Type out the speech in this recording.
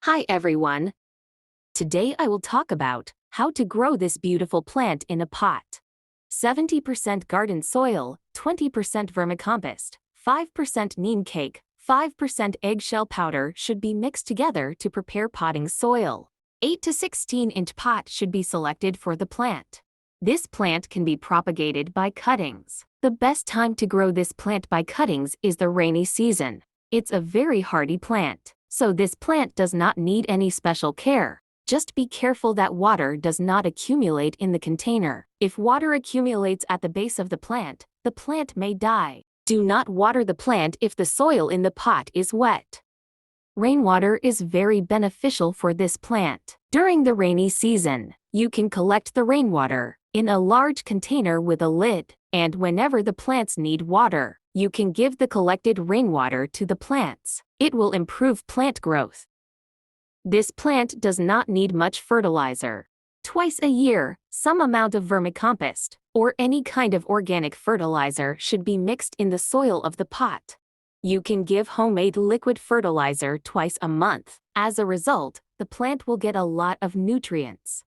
Hi everyone. Today I will talk about how to grow this beautiful plant in a pot. 70% garden soil, 20% vermicompost, 5% neem cake, 5% eggshell powder should be mixed together to prepare potting soil. 8 to 16-inch pot should be selected for the plant. This plant can be propagated by cuttings. The best time to grow this plant by cuttings is the rainy season. It's a very hardy plant, so this plant does not need any special care. Just be careful that water does not accumulate in the container. If water accumulates at the base of the plant may die. Do not water the plant if the soil in the pot is wet. Rainwater is very beneficial for this plant. During the rainy season, you can collect the rainwater in a large container with a lid, and whenever the plants need water, you can give the collected rainwater to the plants. It will improve plant growth. This plant does not need much fertilizer. Twice a year, some amount of vermicompost or any kind of organic fertilizer should be mixed in the soil of the pot. You can give homemade liquid fertilizer twice a month. As a result, the plant will get a lot of nutrients.